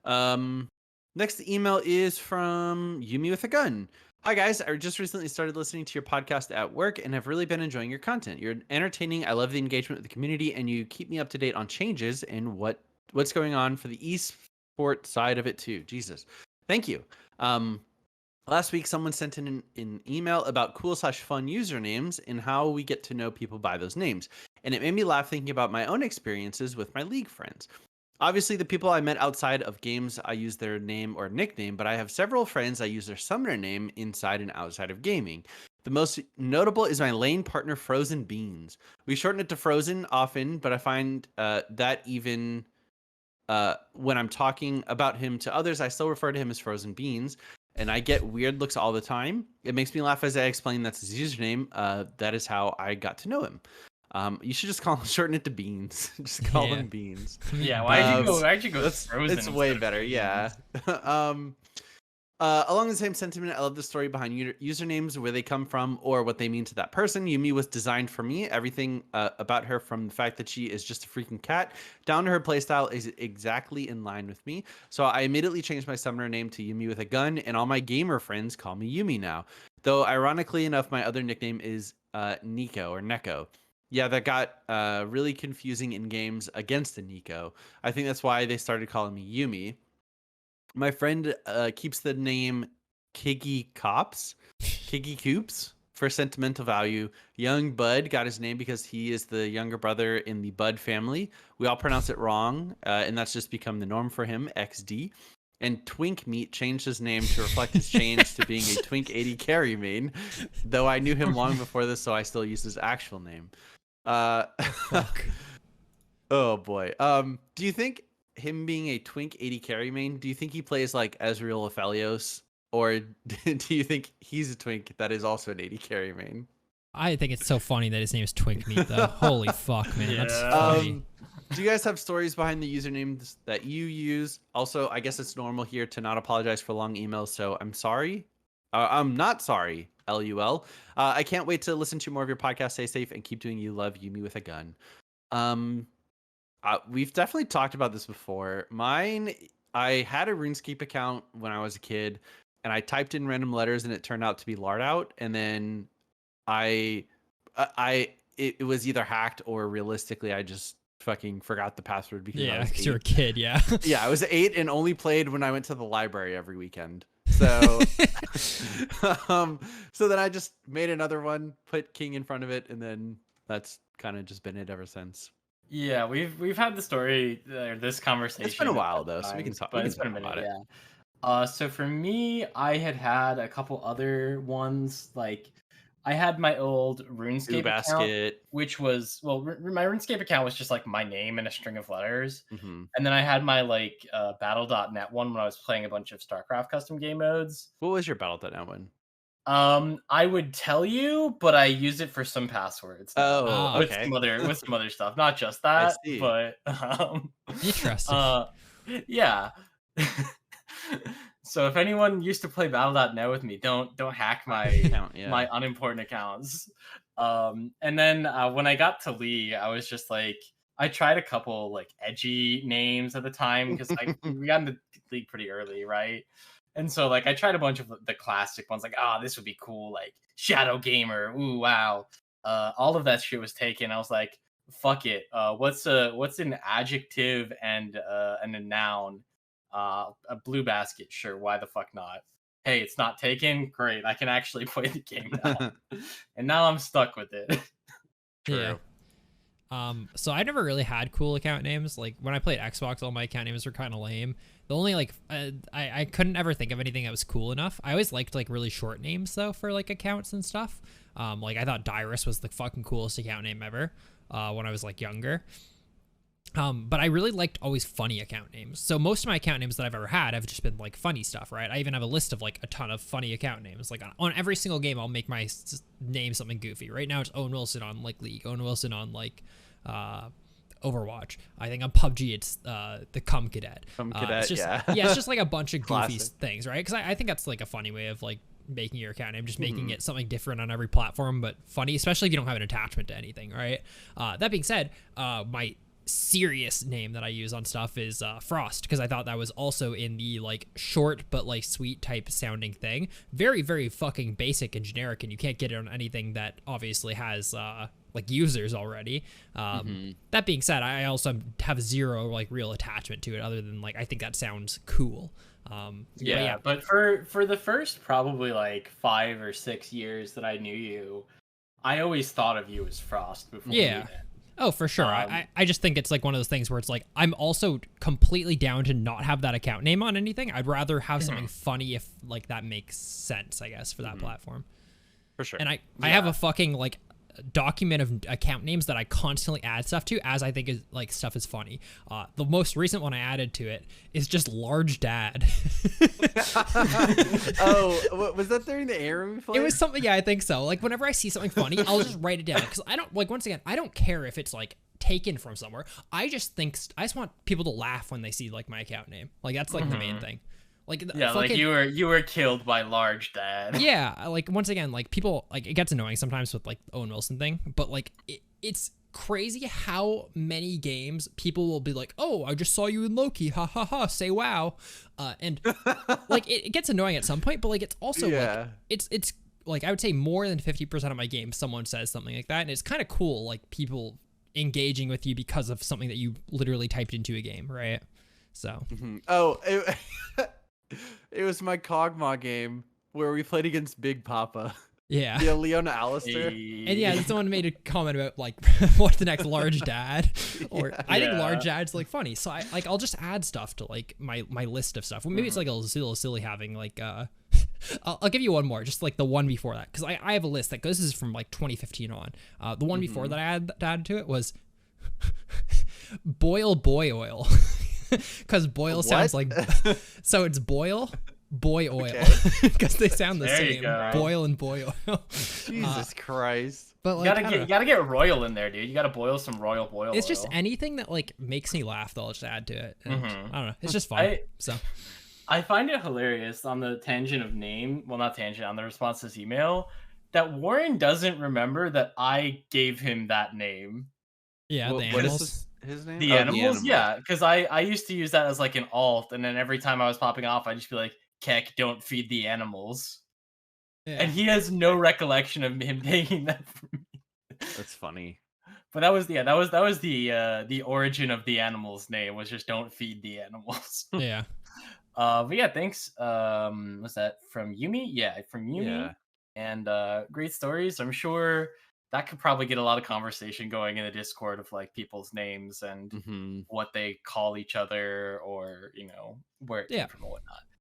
Um, Next email is from Yumi with a Gun. Hi guys, I just recently started listening to your podcast at work and have really been enjoying your content. You're entertaining. I love the engagement with the community, and you keep me up to date on changes and what's going on for the esport side of it too. Jesus, thank you. Last week, someone sent in an email about cool/fun usernames and how we get to know people by those names, and it made me laugh thinking about my own experiences with my League friends. Obviously, the people I met outside of games, I use their name or nickname, but I have several friends I use their summoner name inside and outside of gaming. The most notable is my lane partner, Frozen Beans. We shorten it to Frozen often, but I find that even when I'm talking about him to others, I still refer to him as Frozen Beans, and I get weird looks all the time. It makes me laugh as I explain that's his username. That is how I got to know him. You should just shorten it to Beans. Just call him Beans. Yeah, why'd you go Frozen? It's way better, yeah. Along the same sentiment, I love the story behind usernames, where they come from, or what they mean to that person. Yumi was designed for me. Everything about her, from the fact that she is just a freaking cat, down to her playstyle, is exactly in line with me. So I immediately changed my summoner name to Yumi with a Gun, and all my gamer friends call me Yumi now. Though, ironically enough, my other nickname is Nico, or Neko. Yeah, that got really confusing in games against the Nico. I think that's why they started calling me Yumi. My friend keeps the name Kiggy Coops for sentimental value. Young Bud got his name because he is the younger brother in the Bud family. We all pronounce it wrong, and that's just become the norm for him, XD. And Twink Meat changed his name to reflect his change to being a Twink 80 carry main, though I knew him long before this, so I still use his actual name. Oh boy. Do you think him being a Twink 80 carry main, do you think he plays like Ezreal Aphelios, or do you think he's a Twink that is also an 80 carry main? I think it's so funny that his name is Twink Meat, though. Holy fuck, man. Yeah. That's funny. Do you guys have stories behind the usernames that you use? Also, I guess it's normal here to not apologize for long emails, so I'm sorry. I'm not sorry, LUL. I can't wait to listen to more of your podcast. Stay safe and keep doing you. Love, Yumi with a Gun. We've definitely talked about this before. I had a RuneScape account when I was a kid, and I typed in random letters, and it turned out to be Lard Out, and then it was either hacked, or realistically, I just fucking forgot the password because I was 8. You're a kid, yeah. Yeah, I was 8 and only played when I went to the library every weekend. So, so then I just made another one, put King in front of it, and then that's kind of just been it ever since. Yeah, we've had the story, this conversation. It's been a while though, so we can talk. It's been a minute, yeah. So for me, I had a couple other ones. Like, I had my old RuneScape account, which was my RuneScape account was just like my name and a string of letters, and then I had my like Battle.net one when I was playing a bunch of StarCraft custom game modes. What was your Battle.net one? I would tell you, but I use it for some passwords. Oh, okay. With some other stuff, not just that, but interesting. Yeah. So if anyone used to play Battle.net with me, don't hack my account, my unimportant accounts. And then when I got to League, I was just like, I tried a couple like edgy names at the time because we got into League pretty early, right? And so like I tried a bunch of the classic ones, like, this would be cool, like Shadow Gamer, ooh wow. All of that shit was taken. I was like, fuck it. What's an adjective and a noun? A blue basket, sure, why the fuck not? Hey, it's not taken, great, I can actually play the game now. And now I'm stuck with it. True. Yeah. So I never really had cool account names. Like when I played Xbox, all my account names were kind of lame. The only like I couldn't ever think of anything that was cool enough. I always liked like really short names though for like accounts and stuff. Like I thought Dyrus was the fucking coolest account name ever when I was like younger. But I really liked always funny account names. So most of my account names that I've ever had have just been like funny stuff, right? I even have a list of like a ton of funny account names. Like on every single game, I'll make my name something goofy. Right now it's Owen Wilson on like League, Owen Wilson on like Overwatch. I think on PUBG it's the Cum Cadet. It's just, yeah, it's just like a bunch of goofy things, right? Because I think that's like a funny way of like making your account name, just making it something different on every platform, but funny, especially if you don't have an attachment to anything, right? That being said, my serious name that I use on stuff is Frost, because I thought that was also in the like short but like sweet type sounding thing. Very, very fucking basic and generic, and you can't get it on anything that obviously has like users already. That being said, I also have zero like real attachment to it other than like I think that sounds cool. But for the first probably like 5 or 6 years that I knew you, I always thought of you as Frost before. Oh, for sure. I just think it's like one of those things where it's like I'm also completely down to not have that account name on anything. I'd rather have something funny if like that makes sense, I guess, for that platform. For sure. And I have a fucking like document of account names that I constantly add stuff to as I think is like stuff is funny. The most recent one I added to it is just Large Dad. Oh, was that during the era we played? It was something, yeah, I think so. Like whenever I see something funny, I'll just write it down because I don't like. Once again, I don't care if it's like taken from somewhere. I just want people to laugh when they see like my account name. Like that's like the main thing. Like like you were killed by Large Dad. Yeah, like once again, like people like it gets annoying sometimes with like Owen Wilson thing, but like it's crazy how many games people will be like, "Oh, I just saw you in Loki, ha ha ha, say wow," and like it gets annoying at some point, but like it's also like it's like I would say more than 50% of my games someone says something like that, and it's kind of cool, like people engaging with you because of something that you literally typed into a game, right? So it was my Kog'Maw game where we played against Big Papa. Yeah. Yeah, Leona Alistair. And yeah, someone made a comment about like what's the next Large Dad? Or I think Large Dad's like funny. So I'll just add stuff to like my list of stuff. Well, maybe it's like a little silly having like I'll give you one more, just like the one before that, because I have a list that goes. This is from like 2015 on. The one before that I added to it was Boil Boy Oil. Because boil sounds like so it's boil boy oil because they sound the same. Boil and boy oil. Jesus Christ. But like, you gotta get royal in there, dude. You gotta boil some royal boil. It's just anything that like makes me laugh that I'll just add to it. And I don't know. It's just fun. I find it hilarious on the tangent of name. Well, not tangent, on the response to this email, that Warren doesn't remember that I gave him that name. Yeah, the what animals. is his name? The animals, yeah, because I used to use that as like an alt, and then every time I was popping off, I'd just be like, "Keck, don't feed the animals," and he has no recollection of him taking that from me. That's funny. But that was the origin of the animals' name, was just don't feed the animals. Yeah. But yeah, thanks. Was that from Yumi? Yeah, from Yumi. Yeah. And great stories. I'm sure that could probably get a lot of conversation going in the Discord of like people's names and what they call each other, or where it came from and whatnot.